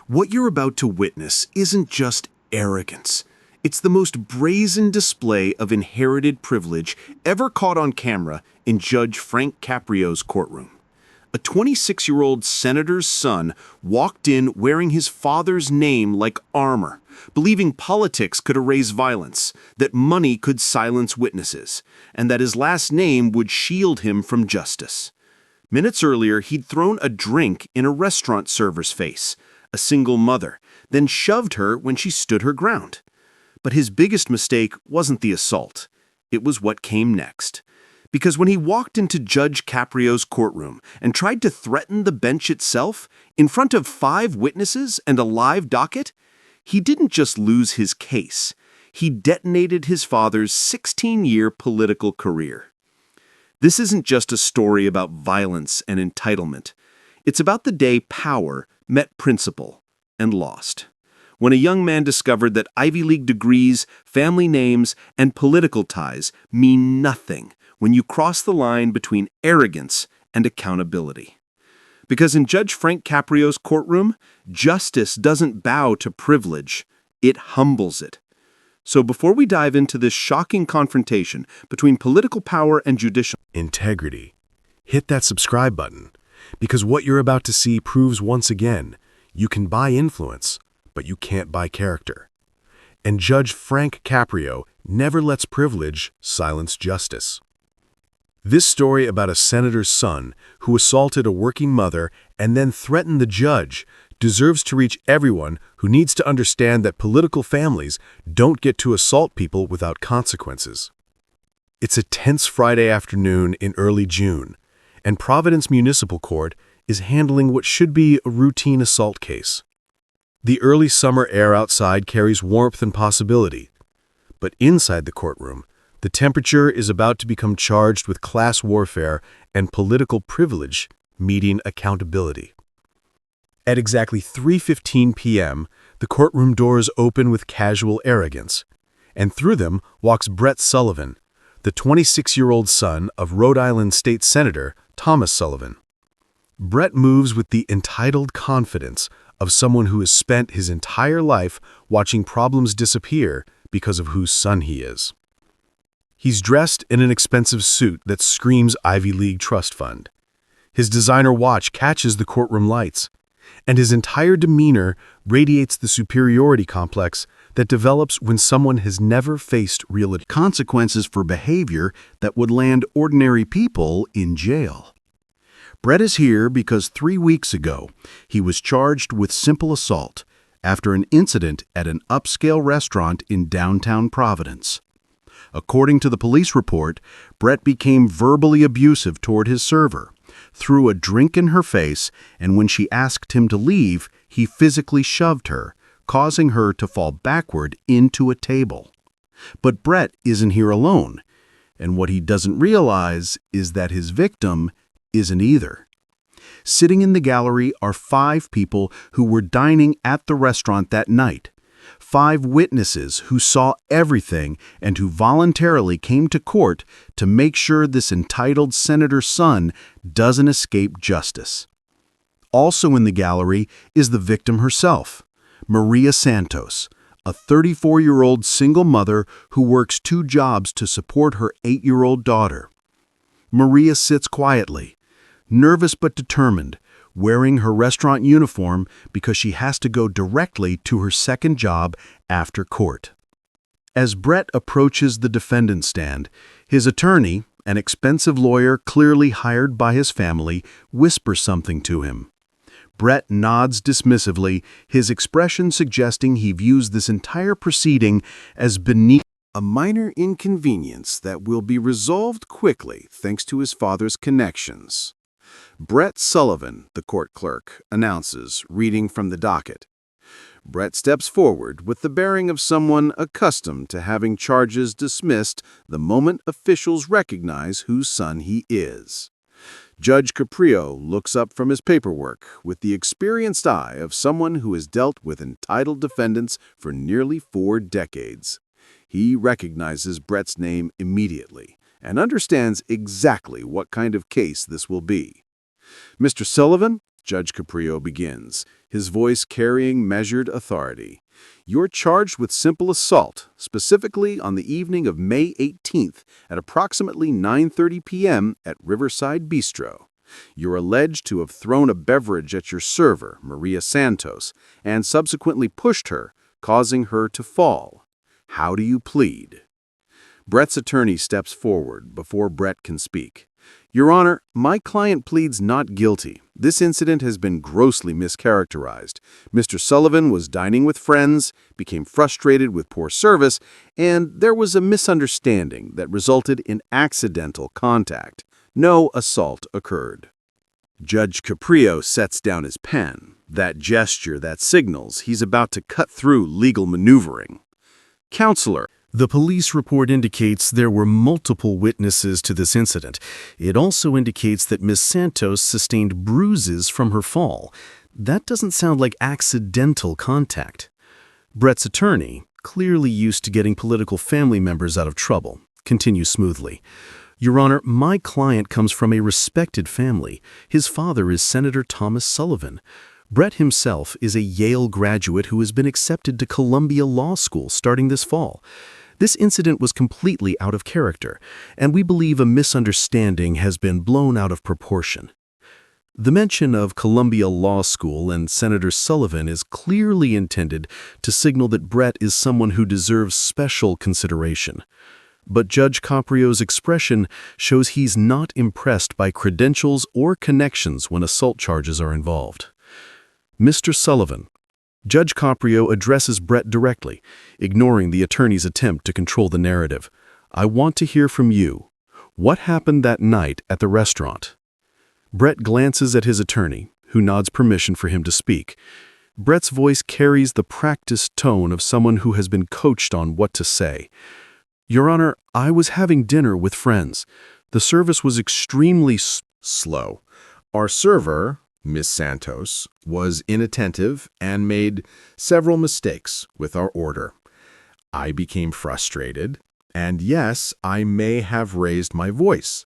What you're about to witness isn't just arrogance. It's the most brazen display of inherited privilege ever caught on camera in Judge Frank Caprio's courtroom. A 26-year-old senator's son walked in wearing his father's name like armor, believing politics could erase violence, that money could silence witnesses, and that his last name would shield him from justice. Minutes earlier, he'd thrown a drink in a restaurant server's face, a single mother, then shoved her when she stood her ground. But his biggest mistake wasn't the assault. It was what came next. Because when he walked into Judge Caprio's courtroom and tried to threaten the bench itself, in front of 5 witnesses and a live docket, he didn't just lose his case. He detonated his father's 16-year political career. This isn't just a story about violence and entitlement. It's about the day power met principle and lost. When a young man discovered that Ivy League degrees, family names, and political ties mean nothing when you cross the line between arrogance and accountability. Because in Judge Frank Caprio's courtroom, justice doesn't bow to privilege, it humbles it. So before we dive into this shocking confrontation between political power and judicial integrity, hit that subscribe button, because what you're about to see proves once again, you can buy influence, but you can't buy character. And Judge Frank Caprio never lets privilege silence justice. This story about a senator's son who assaulted a working mother and then threatened the judge deserves to reach everyone who needs to understand that political families don't get to assault people without consequences. It's a tense Friday afternoon in early June, and Providence Municipal Court is handling what should be a routine assault case. The early summer air outside carries warmth and possibility, but inside the courtroom, the temperature is about to become charged with class warfare and political privilege meeting accountability. At exactly 3:15 p.m., the courtroom doors open with casual arrogance, and through them walks Brett Sullivan, the 26-year-old son of Rhode Island State Senator Thomas Sullivan. Brett moves with the entitled confidence of someone who has spent his entire life watching problems disappear because of whose son he is. He's dressed in an expensive suit that screams Ivy League Trust Fund. His designer watch catches the courtroom lights, and his entire demeanor radiates the superiority complex that develops when someone has never faced real consequences for behavior that would land ordinary people in jail. Brett is here because 3 weeks ago, he was charged with simple assault after an incident at an upscale restaurant in downtown Providence. According to the police report, Brett became verbally abusive toward his server, threw a drink in her face, and when she asked him to leave, he physically shoved her, causing her to fall backward into a table. But Brett isn't here alone, and what he doesn't realize is that his victim isn't either. Sitting in the gallery are 5 people who were dining at the restaurant that night. 5 witnesses who saw everything and who voluntarily came to court to make sure this entitled senator's son doesn't escape justice. Also in the gallery is the victim herself, Maria Santos, a 34-year-old single mother who works 2 jobs to support her 8-year-old daughter. Maria sits quietly, nervous but determined, wearing her restaurant uniform because she has to go directly to her second job after court. As Brett approaches the defendant's stand, his attorney, an expensive lawyer clearly hired by his family, whispers something to him. Brett nods dismissively, his expression suggesting he views this entire proceeding as beneath a minor inconvenience that will be resolved quickly thanks to his father's connections. Brett Sullivan, the court clerk, announces, reading from the docket. Brett steps forward with the bearing of someone accustomed to having charges dismissed the moment officials recognize whose son he is. Judge Caprio looks up from his paperwork with the experienced eye of someone who has dealt with entitled defendants for nearly 4 decades. He recognizes Brett's name immediately and understands exactly what kind of case this will be. Mr. Sullivan, Judge Caprio begins, his voice carrying measured authority. You're charged with simple assault, specifically on the evening of May 18th at approximately 9:30 p.m. at Riverside Bistro. You're alleged to have thrown a beverage at your server, Maria Santos, and subsequently pushed her, causing her to fall. How do you plead? Brett's attorney steps forward before Brett can speak. Your Honor, my client pleads not guilty. This incident has been grossly mischaracterized. Mr. Sullivan was dining with friends, became frustrated with poor service, and there was a misunderstanding that resulted in accidental contact. No assault occurred. Judge Caprio sets down his pen, that gesture that signals he's about to cut through legal maneuvering. Counselor, The police report indicates there were multiple witnesses to this incident. It also indicates that Ms. Santos sustained bruises from her fall. That doesn't sound like accidental contact. Brett's attorney, clearly used to getting political family members out of trouble, continues smoothly. Your Honor, my client comes from a respected family. His father is Senator Thomas Sullivan. Brett himself is a Yale graduate who has been accepted to Columbia Law School starting this fall. This incident was completely out of character, and we believe a misunderstanding has been blown out of proportion. The mention of Columbia Law School and Senator Sullivan is clearly intended to signal that Brett is someone who deserves special consideration. But Judge Caprio's expression shows he's not impressed by credentials or connections when assault charges are involved. Mr. Sullivan. Judge Caprio addresses Brett directly, ignoring the attorney's attempt to control the narrative. I want to hear from you. What happened that night at the restaurant? Brett glances at his attorney, who nods permission for him to speak. Brett's voice carries the practiced tone of someone who has been coached on what to say. Your Honor, I was having dinner with friends. The service was extremely slow. Our server, Miss Santos, was inattentive and made several mistakes with our order. I became frustrated, and yes, I may have raised my voice,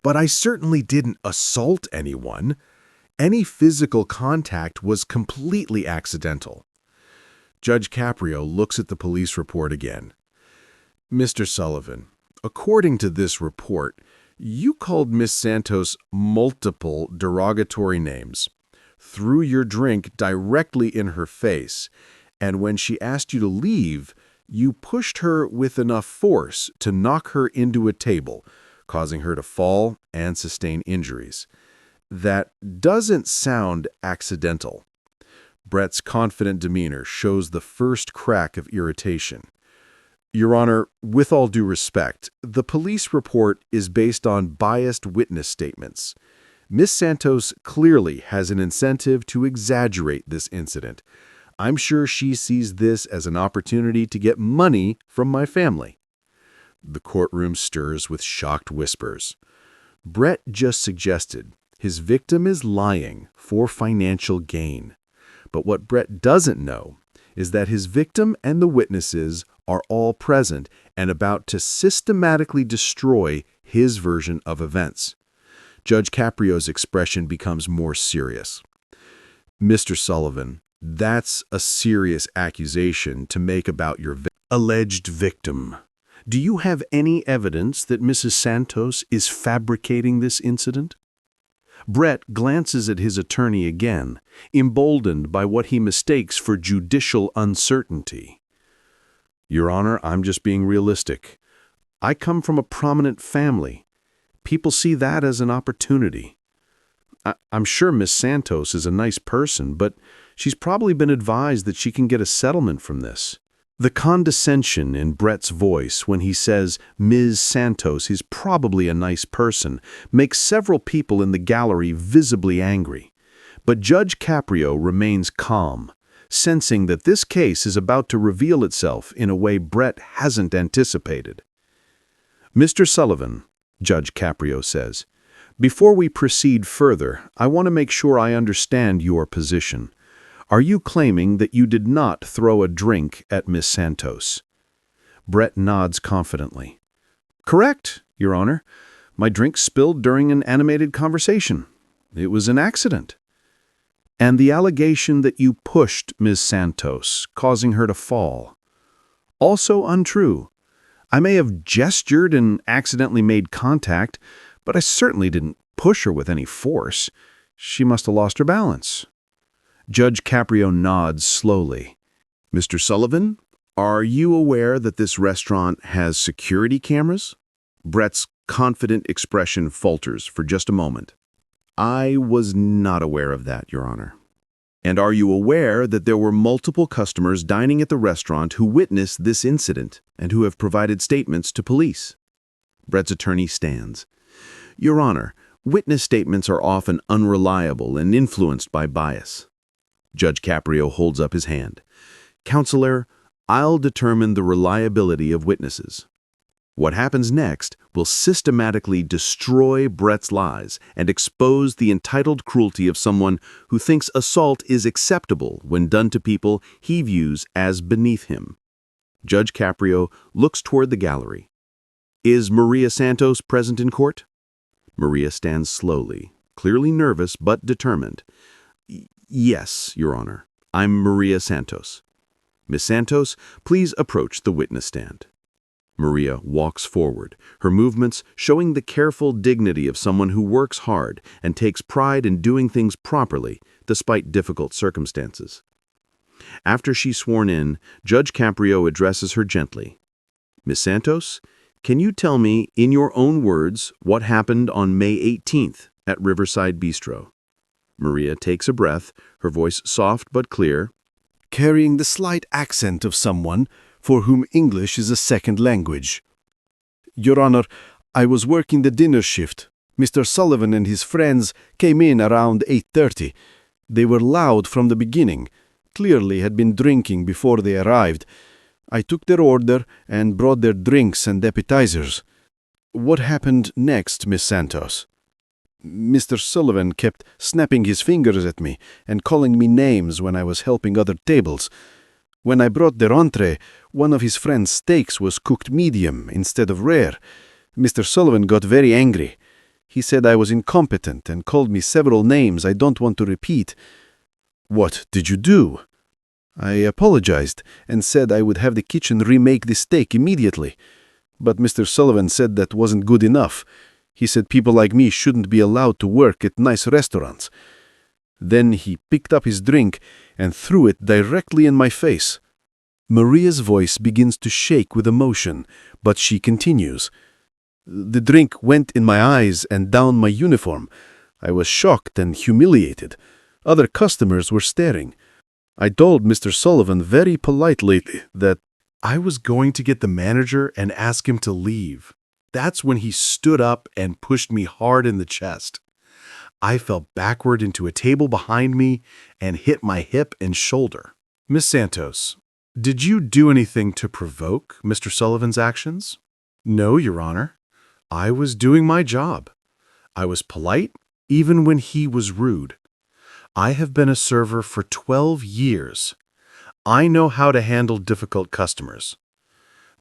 but I certainly didn't assault anyone. Any physical contact was completely accidental. Judge Caprio looks at the police report again. Mr. Sullivan, according to this report, you called Miss Santos multiple derogatory names, threw your drink directly in her face, and when she asked you to leave, you pushed her with enough force to knock her into a table, causing her to fall and sustain injuries. That doesn't sound accidental. Brett's confident demeanor shows the first crack of irritation. Your Honor, with all due respect, the police report is based on biased witness statements. Miss Santos clearly has an incentive to exaggerate this incident. I'm sure she sees this as an opportunity to get money from my family. The courtroom stirs with shocked whispers. Brett just suggested his victim is lying for financial gain. But what Brett doesn't know is that his victim and the witnesses are all present and about to systematically destroy his version of events. Judge Caprio's expression becomes more serious. Mr. Sullivan, that's a serious accusation to make about your alleged victim. Do you have any evidence that Mrs. Santos is fabricating this incident? Brett glances at his attorney again, emboldened by what he mistakes for judicial uncertainty. Your Honor, I'm just being realistic. I come from a prominent family. People see that as an opportunity. I'm sure Miss Santos is a nice person, but she's probably been advised that she can get a settlement from this. The condescension in Brett's voice when he says Ms. Santos is probably a nice person makes several people in the gallery visibly angry. But Judge Caprio remains calm, sensing that this case is about to reveal itself in a way Brett hasn't anticipated. Mr. Sullivan, Judge Caprio says, before we proceed further, I want to make sure I understand your position. Are you claiming that you did not throw a drink at Miss Santos? Brett nods confidently. Correct, Your Honor. My drink spilled during an animated conversation. It was an accident. And the allegation that you pushed Ms. Santos, causing her to fall. Also untrue. I may have gestured and accidentally made contact, but I certainly didn't push her with any force. She must have lost her balance. Judge Caprio nods slowly. Mr. Sullivan, are you aware that this restaurant has security cameras? Brett's confident expression falters for just a moment. I was not aware of that, Your Honor. And are you aware that there were multiple customers dining at the restaurant who witnessed this incident and who have provided statements to police? Brett's attorney stands. Your Honor, witness statements are often unreliable and influenced by bias. Judge Caprio holds up his hand. Counselor, I'll determine the reliability of witnesses. What happens next will systematically destroy Brett's lies and expose the entitled cruelty of someone who thinks assault is acceptable when done to people he views as beneath him. Judge Caprio looks toward the gallery. Is Maria Santos present in court? Maria stands slowly, clearly nervous but determined. Yes, Your Honor. I'm Maria Santos. Miss Santos, please approach the witness stand. Maria walks forward, her movements showing the careful dignity of someone who works hard and takes pride in doing things properly despite difficult circumstances. After she's sworn in, Judge Caprio addresses her gently. Miss Santos, can you tell me, in your own words, what happened on May 18th at Riverside Bistro? Maria takes a breath, her voice soft but clear. Carrying the slight accent of someone for whom English is a second language. Your Honor, I was working the dinner shift. Mr. Sullivan and his friends came in around 8:30. They were loud from the beginning, clearly had been drinking before they arrived. I took their order and brought their drinks and appetizers. What happened next, Miss Santos? Mr. Sullivan kept snapping his fingers at me and calling me names when I was helping other tables. When I brought their entree, one of his friend's steaks was cooked medium instead of rare. Mr. Sullivan got very angry. He said I was incompetent and called me several names I don't want to repeat. What did you do? I apologized and said I would have the kitchen remake the steak immediately. But Mr. Sullivan said that wasn't good enough. He said people like me shouldn't be allowed to work at nice restaurants. Then he picked up his drink and threw it directly in my face. Maria's voice begins to shake with emotion, but she continues. The drink went in my eyes and down my uniform. I was shocked and humiliated. Other customers were staring. I told Mr. Sullivan very politely that I was going to get the manager and ask him to leave. That's when he stood up and pushed me hard in the chest. I fell backward into a table behind me and hit my hip and shoulder. Miss Santos, did you do anything to provoke Mr. Sullivan's actions? No, Your Honor. I was doing my job. I was polite even when he was rude. I have been a server for 12 years. I know how to handle difficult customers.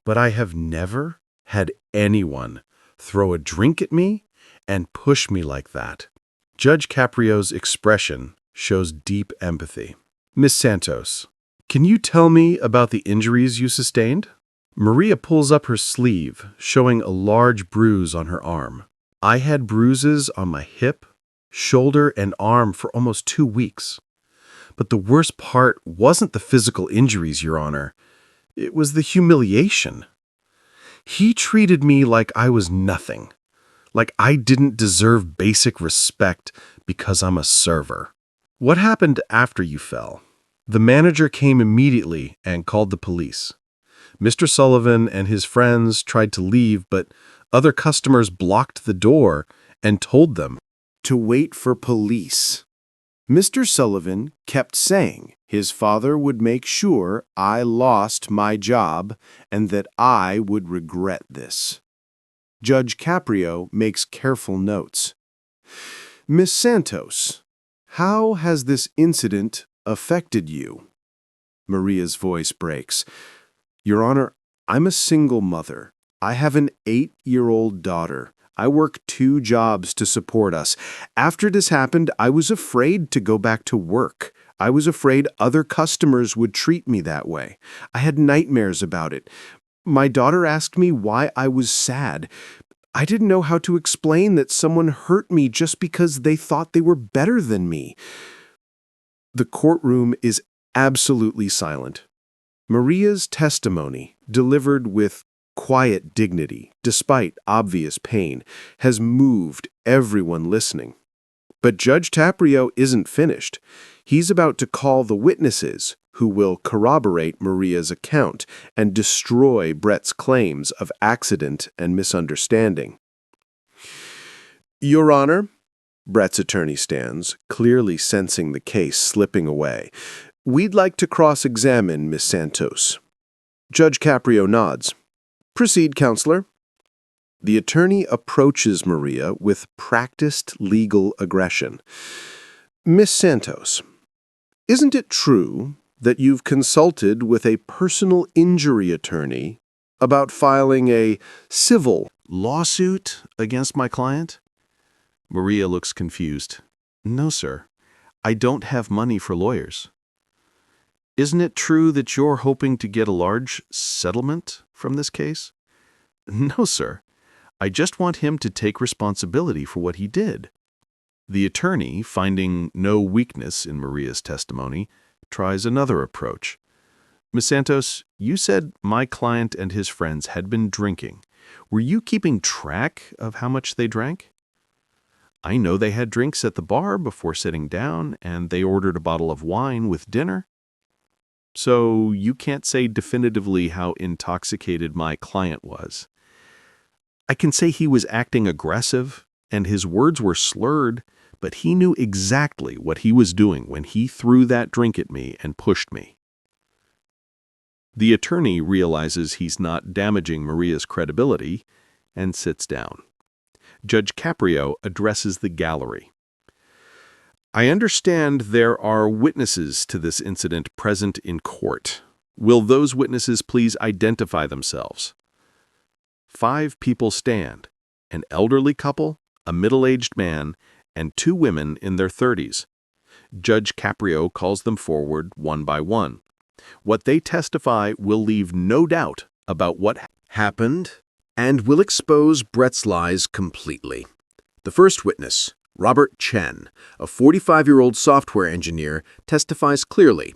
But I have never had anyone throw a drink at me and push me like that. Judge Caprio's expression shows deep empathy. Miss Santos, can you tell me about the injuries you sustained? Maria pulls up her sleeve, showing a large bruise on her arm. I had bruises on my hip, shoulder, and arm for almost 2 weeks. But the worst part wasn't the physical injuries, Your Honor. It was the humiliation. He treated me like I was nothing. Like I didn't deserve basic respect because I'm a server. What happened after you fell? The manager came immediately and called the police. Mr. Sullivan and his friends tried to leave, but other customers blocked the door and told them to wait for police. Mr. Sullivan kept saying his father would make sure I lost my job and that I would regret this. Judge Caprio makes careful notes. Miss Santos, how has this incident affected you? Maria's voice breaks. Your Honor, I'm a single mother. I have an 8-year-old daughter. I work 2 jobs to support us. After this happened, I was afraid to go back to work. I was afraid other customers would treat me that way. I had nightmares about it. My daughter asked me why I was sad. I didn't know how to explain that someone hurt me just because they thought they were better than me. The courtroom is absolutely silent. Maria's testimony, delivered with quiet dignity, despite obvious pain, has moved everyone listening. But Judge Caprio isn't finished. He's about to call the witnesses who will corroborate Maria's account and destroy Brett's claims of accident and misunderstanding. Your Honor, Brett's attorney stands, clearly sensing the case slipping away. We'd like to cross-examine Miss Santos. Judge Caprio nods. Proceed, counselor. The attorney approaches Maria with practiced legal aggression. Miss Santos, isn't it true that you've consulted with a personal injury attorney about filing a civil lawsuit against my client? Maria looks confused. No, sir. I don't have money for lawyers. Isn't it true that you're hoping to get a large settlement from this case? No, sir. I just want him to take responsibility for what he did. The attorney, finding no weakness in Maria's testimony, tries another approach. Miss Santos, you said my client and his friends had been drinking. Were you keeping track of how much they drank? I know they had drinks at the bar before sitting down, and they ordered a bottle of wine with dinner. So you can't say definitively how intoxicated my client was. I can say he was acting aggressive, and his words were slurred, but he knew exactly what he was doing when he threw that drink at me and pushed me. The attorney realizes he's not damaging Maria's credibility and sits down. Judge Caprio addresses the gallery. I understand there are witnesses to this incident present in court. Will those witnesses please identify themselves? 5 people stand, an elderly couple, a middle-aged man, and 2 women in their 30s. Judge Caprio calls them forward one by one. What they testify will leave no doubt about what happened and will expose Brett's lies completely. The first witness, Robert Chen, a 45-year-old software engineer, testifies clearly.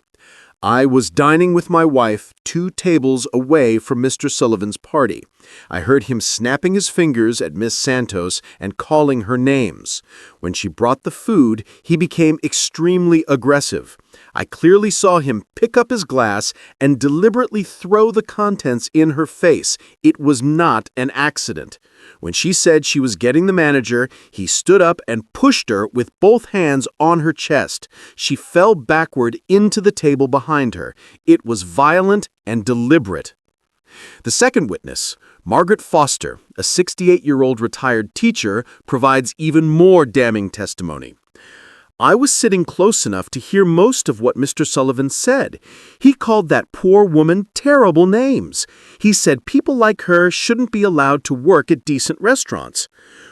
I was dining with my wife 2 tables away from Mr. Sullivan's party. I heard him snapping his fingers at Miss Santos and calling her names. When she brought the food, he became extremely aggressive. I clearly saw him pick up his glass and deliberately throw the contents in her face. It was not an accident. When she said she was getting the manager, he stood up and pushed her with both hands on her chest. She fell backward into the table behind her. It was violent and deliberate. The second witness, Margaret Foster, a 68-year-old retired teacher, provides even more damning testimony. I was sitting close enough to hear most of what Mr. Sullivan said. He called that poor woman terrible names. He said people like her shouldn't be allowed to work at decent restaurants.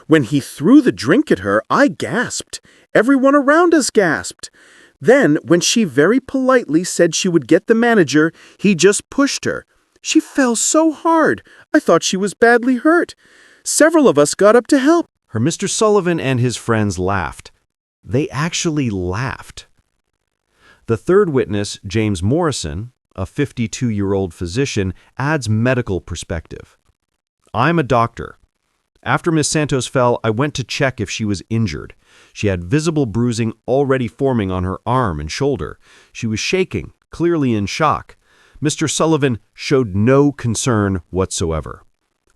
When he threw the drink at her, I gasped. Everyone around us gasped. Then, when she very politely said she would get the manager, he just pushed her. She fell so hard. I thought she was badly hurt. Several of us got up to help. Her Mr. Sullivan and his friends laughed. They actually laughed. The third witness, James Morrison, a 52-year-old physician, adds medical perspective. I'm a doctor. After Miss Santos fell, I went to check if she was injured. She had visible bruising already forming on her arm and shoulder. She was shaking, clearly in shock. Mr. Sullivan showed no concern whatsoever.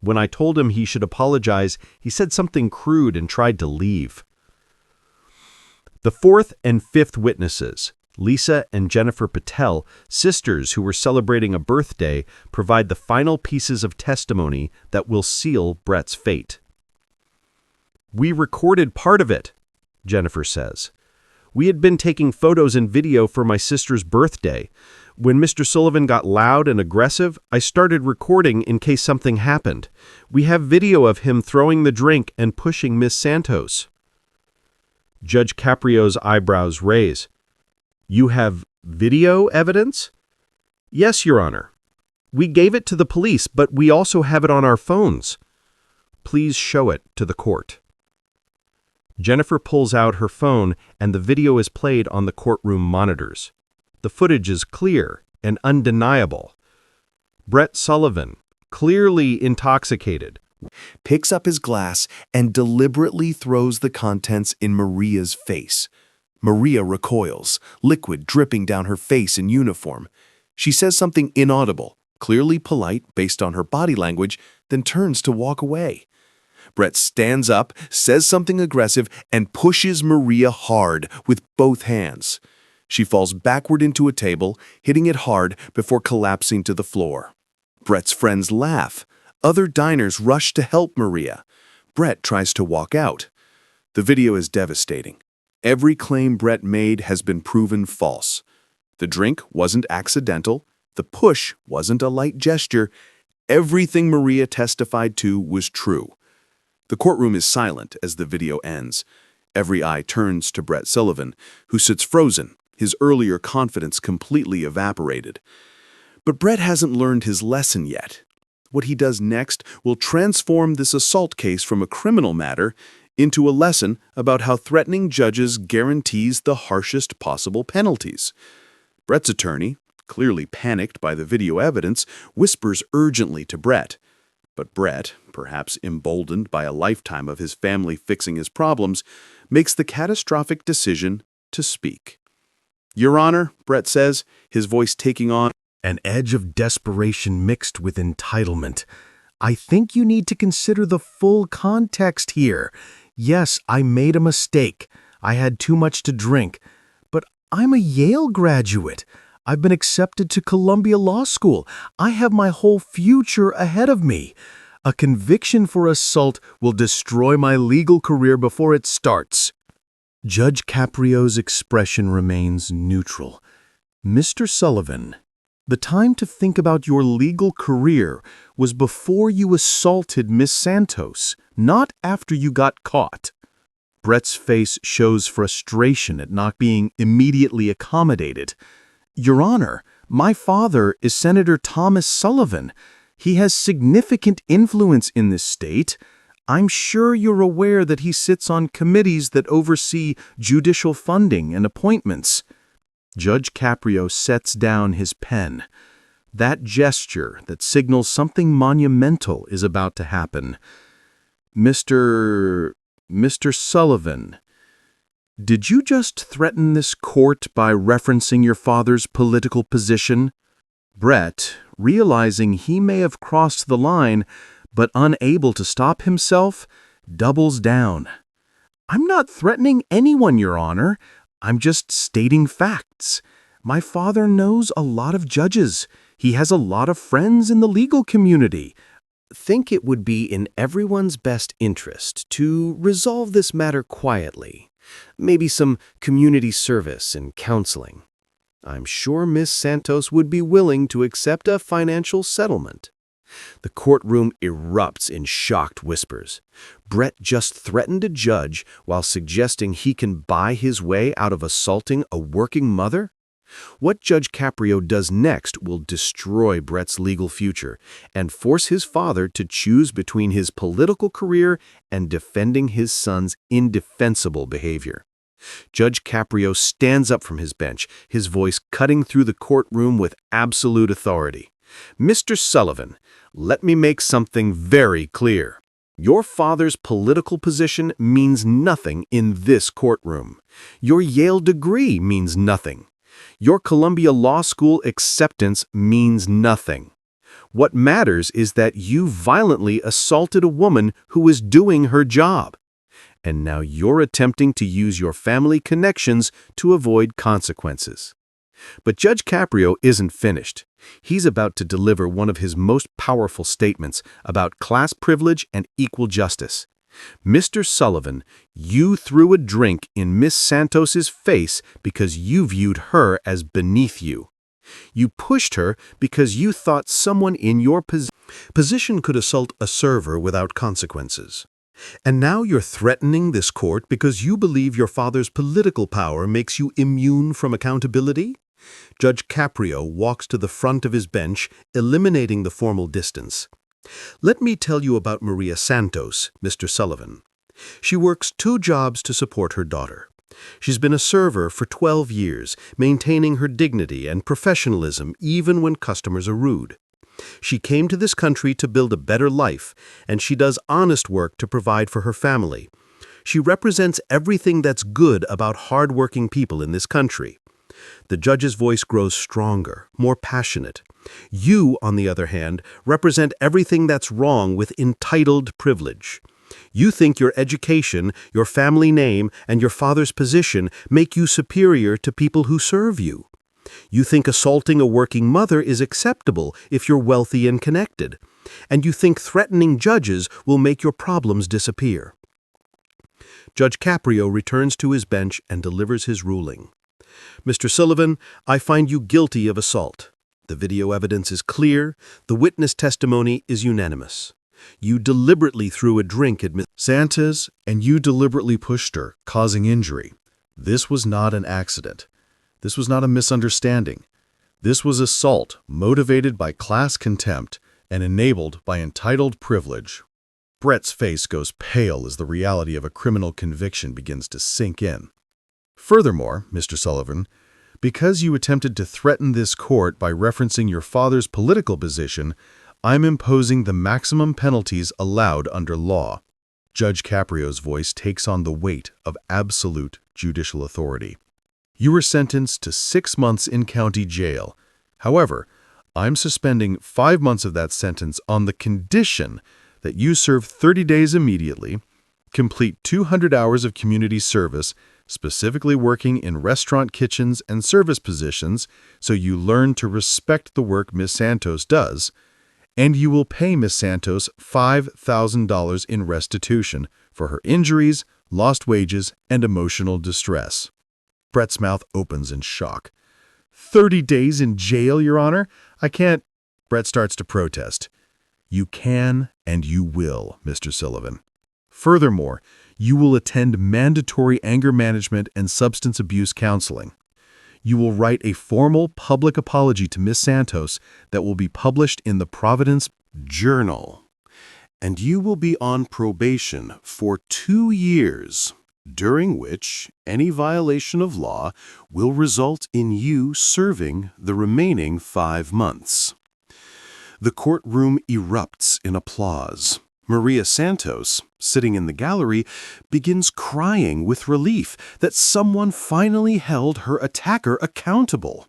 When I told him he should apologize, he said something crude and tried to leave. The fourth and fifth witnesses, Lisa and Jennifer Patel, sisters who were celebrating a birthday, provide the final pieces of testimony that will seal Brett's fate. We recorded part of it, Jennifer says. We had been taking photos and video for my sister's birthday. When Mr. Sullivan got loud and aggressive, I started recording in case something happened. We have video of him throwing the drink and pushing Miss Santos." Judge Caprio's eyebrows raise. "You have video evidence?" "Yes, Your Honor. We gave it to the police, but we also have it on our phones." "Please show it to the court." Jennifer pulls out her phone, and the video is played on the courtroom monitors. The footage is clear and undeniable. Brett Sullivan, clearly intoxicated, picks up his glass and deliberately throws the contents in Maria's face. Maria recoils, liquid dripping down her face in uniform. She says something inaudible, clearly polite based on her body language, then turns to walk away. Brett stands up, says something aggressive, and pushes Maria hard with both hands. She falls backward into a table, hitting it hard before collapsing to the floor. Brett's friends laugh. Other diners rush to help Maria. Brett tries to walk out. The video is devastating. Every claim Brett made has been proven false. The drink wasn't accidental. The push wasn't a light gesture. Everything Maria testified to was true. The courtroom is silent as the video ends. Every eye turns to Brett Sullivan, who sits frozen, his earlier confidence completely evaporated. But Brett hasn't learned his lesson yet. What he does next will transform this assault case from a criminal matter into a lesson about how threatening judges guarantees the harshest possible penalties. Brett's attorney, clearly panicked by the video evidence, whispers urgently to Brett. But Brett, perhaps emboldened by a lifetime of his family fixing his problems, makes the catastrophic decision to speak. "Your Honor," Brett says, his voice taking on an edge of desperation mixed with entitlement. "I think you need to consider the full context here. Yes, I made a mistake. I had too much to drink. But I'm a Yale graduate. I've been accepted to Columbia Law School. I have my whole future ahead of me. A conviction for assault will destroy my legal career before it starts." Judge Caprio's expression remains neutral. "Mr. Sullivan, the time to think about your legal career was before you assaulted Miss Santos, not after you got caught." Brett's face shows frustration at not being immediately accommodated. "Your Honor, my father is Senator Thomas Sullivan. He has significant influence in this state. I'm sure you're aware that he sits on committees that oversee judicial funding and appointments." Judge Caprio sets down his pen. That gesture that signals something monumental is about to happen. Mr. Sullivan, did you just threaten this court by referencing your father's political position?" Brett, realizing he may have crossed the line, but unable to stop himself, doubles down. "I'm not threatening anyone, Your Honor. I'm just stating facts. My father knows a lot of judges. He has a lot of friends in the legal community. Think it would be in everyone's best interest to resolve this matter quietly. Maybe some community service and counseling. I'm sure Miss Santos would be willing to accept a financial settlement." The courtroom erupts in shocked whispers. Brett just threatened a judge while suggesting he can buy his way out of assaulting a working mother? What Judge Caprio does next will destroy Brett's legal future and force his father to choose between his political career and defending his son's indefensible behavior. Judge Caprio stands up from his bench, his voice cutting through the courtroom with absolute authority. "Mr. Sullivan, let me make something very clear. Your father's political position means nothing in this courtroom. Your Yale degree means nothing. Your Columbia Law School acceptance means nothing. What matters is that you violently assaulted a woman who was doing her job. And now you're attempting to use your family connections to avoid consequences." But Judge Caprio isn't finished. He's about to deliver one of his most powerful statements about class privilege and equal justice. "Mr. Sullivan, you threw a drink in Miss Santos's face because you viewed her as beneath you. You pushed her because you thought someone in your position could assault a server without consequences. And now you're threatening this court because you believe your father's political power makes you immune from accountability? Judge Caprio walks to the front of his bench, eliminating the formal distance. Let me tell you about Maria Santos, Mr. Sullivan. She works 2 jobs to support her daughter. She's been a server for 12 years, maintaining her dignity and professionalism even when customers are rude. She came to this country to build a better life, and she does honest work to provide for her family. She represents everything that's good about hard-working people in this country. The judge's voice grows stronger, more passionate. You, on the other hand, represent everything that's wrong with entitled privilege. You think your education, your family name, and your father's position make you superior to people who serve you. You think assaulting a working mother is acceptable if you're wealthy and connected. And you think threatening judges will make your problems disappear. Judge Caprio returns to his bench and delivers his ruling. Mr. Sullivan, I find you guilty of assault. The video evidence is clear. The witness testimony is unanimous. You deliberately threw a drink at Ms. Santos, and you deliberately pushed her, causing injury. This was not an accident. This was not a misunderstanding. This was assault motivated by class contempt and enabled by entitled privilege. Brett's face goes pale as the reality of a criminal conviction begins to sink in. Furthermore, Mr. Sullivan, because you attempted to threaten this court by referencing your father's political position, I'm imposing the maximum penalties allowed under law. Judge Caprio's voice takes on the weight of absolute judicial authority. You were sentenced to 6 months in county jail. However, I'm suspending 5 months of that sentence on the condition that you serve 30 days immediately, complete 200 hours of community service, specifically working in restaurant kitchens and service positions so you learn to respect the work Ms. Santos does, and you will pay Ms. Santos $5,000 in restitution for her injuries, lost wages, and emotional distress. Brett's mouth opens in shock. 30 days in jail, Your Honor? I can't. Brett starts to protest. You can and you will, Mr. Sullivan. Furthermore, you will attend mandatory anger management and substance abuse counseling. You will write a formal public apology to Ms. Santos that will be published in the Providence Journal. And you will be on probation for 2 years, during which any violation of law will result in you serving the remaining 5 months. The courtroom erupts in applause. Maria Santos, sitting in the gallery, begins crying with relief that someone finally held her attacker accountable.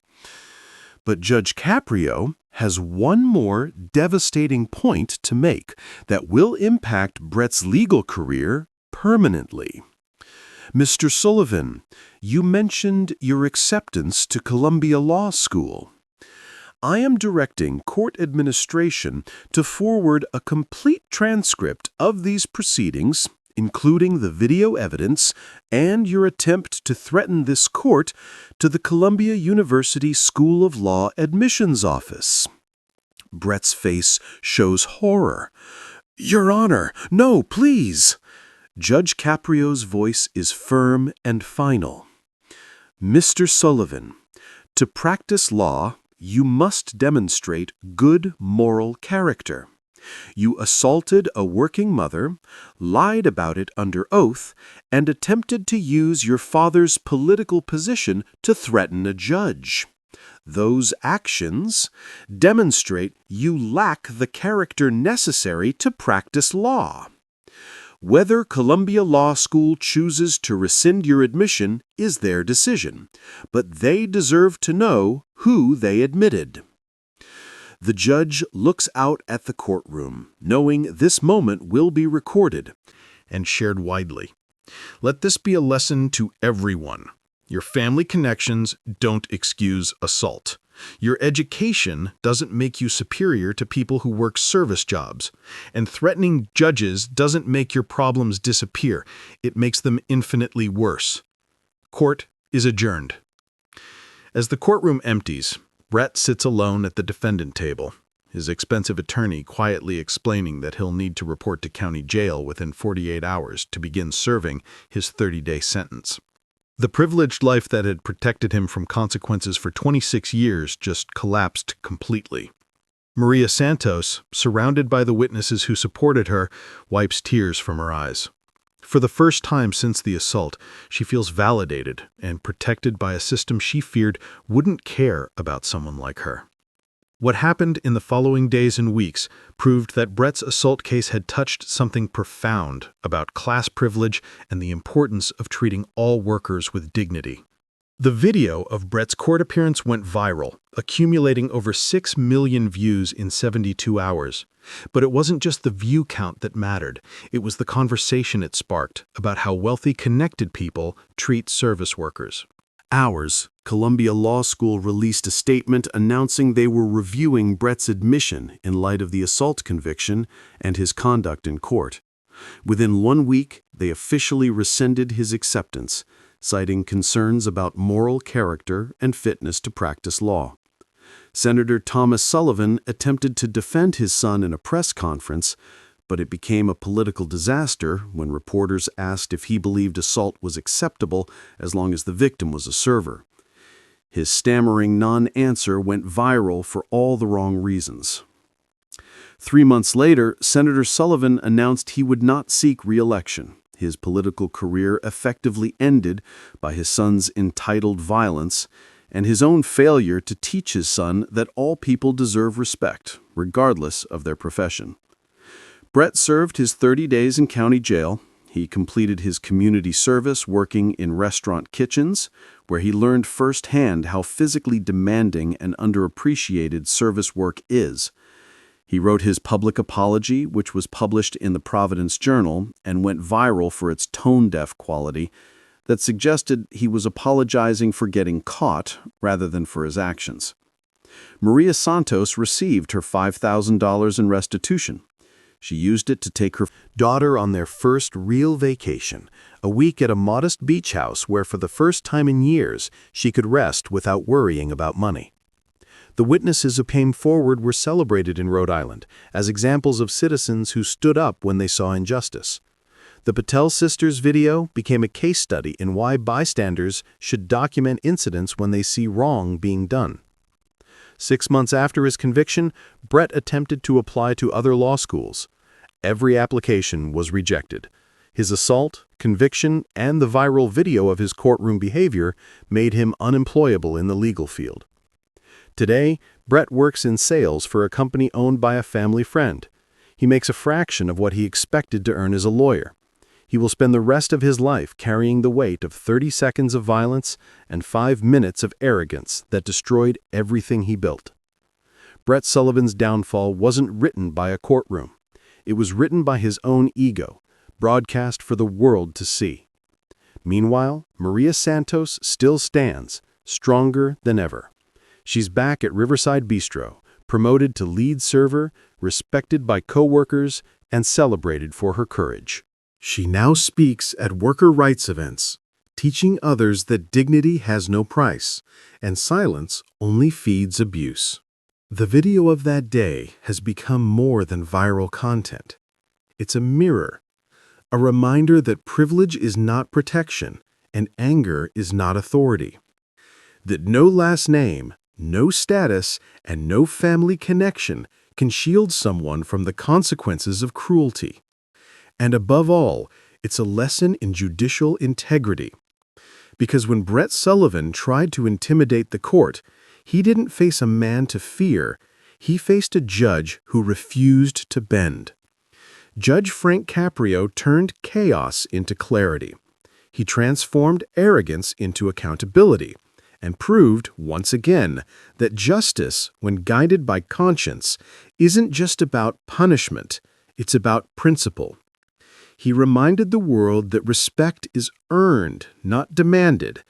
But Judge Caprio has one more devastating point to make that will impact Brett's legal career permanently. Mr. Sullivan, you mentioned your acceptance to Columbia Law School. I am directing court administration to forward a complete transcript of these proceedings, including the video evidence and your attempt to threaten this court, to the Columbia University School of Law admissions office. Brett's face shows horror. Your Honor, no, please. Judge Caprio's voice is firm and final. Mr. Sullivan, to practice law, you must demonstrate good moral character. You assaulted a working mother, lied about it under oath, and attempted to use your father's political position to threaten a judge. Those actions demonstrate you lack the character necessary to practice law. Whether Columbia Law School chooses to rescind your admission is their decision, but they deserve to know who they admitted. The judge looks out at the courtroom, knowing this moment will be recorded and shared widely. Let this be a lesson to everyone. Your family connections don't excuse assault. Your education doesn't make you superior to people who work service jobs. And threatening judges doesn't make your problems disappear. It makes them infinitely worse. Court is adjourned. As the courtroom empties, Brett sits alone at the defendant table, his expensive attorney quietly explaining that he'll need to report to county jail within 48 hours to begin serving his 30-day sentence. The privileged life that had protected him from consequences for 26 years just collapsed completely. Maria Santos, surrounded by the witnesses who supported her, wipes tears from her eyes. For the first time since the assault, she feels validated and protected by a system she feared wouldn't care about someone like her. What happened in the following days and weeks proved that Brett's assault case had touched something profound about class privilege and the importance of treating all workers with dignity. The video of Brett's court appearance went viral, accumulating over 6 million views in 72 hours. But it wasn't just the view count that mattered. It was the conversation it sparked about how wealthy, connected people treat service workers. Hours, Columbia Law School released a statement announcing they were reviewing Brett's admission in light of the assault conviction and his conduct in court. Within 1 week, they officially rescinded his acceptance, citing concerns about moral character and fitness to practice law. Senator Thomas Sullivan attempted to defend his son in a press conference, but it became a political disaster when reporters asked if he believed assault was acceptable as long as the victim was a server. His stammering non-answer went viral for all the wrong reasons. 3 months later, Senator Sullivan announced he would not seek re-election. His political career effectively ended by his son's entitled violence and his own failure to teach his son that all people deserve respect, regardless of their profession. Brett served his 30 days in county jail. He completed his community service working in restaurant kitchens, where he learned firsthand how physically demanding and underappreciated service work is. He wrote his public apology, which was published in the Providence Journal and went viral for its tone-deaf quality that suggested he was apologizing for getting caught rather than for his actions. Maria Santos received her $5,000 in restitution. She used it to take her daughter on their first real vacation, a week at a modest beach house where for the first time in years she could rest without worrying about money. The witnesses who came forward were celebrated in Rhode Island as examples of citizens who stood up when they saw injustice. The Patel sisters' video became a case study in why bystanders should document incidents when they see wrong being done. 6 months after his conviction, Brett attempted to apply to other law schools. Every application was rejected. His assault, conviction, and the viral video of his courtroom behavior made him unemployable in the legal field. Today, Brett works in sales for a company owned by a family friend. He makes a fraction of what he expected to earn as a lawyer. He will spend the rest of his life carrying the weight of 30 seconds of violence and 5 minutes of arrogance that destroyed everything he built. Brett Sullivan's downfall wasn't written by a courtroom. It was written by his own ego, broadcast for the world to see. Meanwhile, Maria Santos still stands, stronger than ever. She's back at Riverside Bistro, promoted to lead server, respected by co-workers, and celebrated for her courage. She now speaks at worker rights events, teaching others that dignity has no price, and silence only feeds abuse. The video of that day has become more than viral content. It's a mirror, a reminder that privilege is not protection and anger is not authority. That no last name, no status, and no family connection can shield someone from the consequences of cruelty. And above all, it's a lesson in judicial integrity. Because when Brett Sullivan tried to intimidate the court, he didn't face a man to fear, he faced a judge who refused to bend. Judge Frank Caprio turned chaos into clarity. He transformed arrogance into accountability and proved, once again, that justice, when guided by conscience, isn't just about punishment, it's about principle. He reminded the world that respect is earned, not demanded,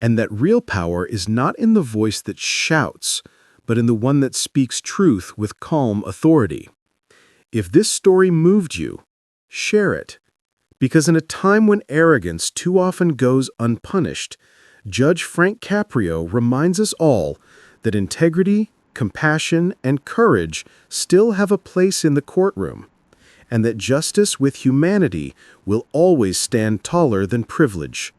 and that real power is not in the voice that shouts, but in the one that speaks truth with calm authority. If this story moved you, share it. Because in a time when arrogance too often goes unpunished, Judge Frank Caprio reminds us all that integrity, compassion, and courage still have a place in the courtroom, and that justice with humanity will always stand taller than privilege.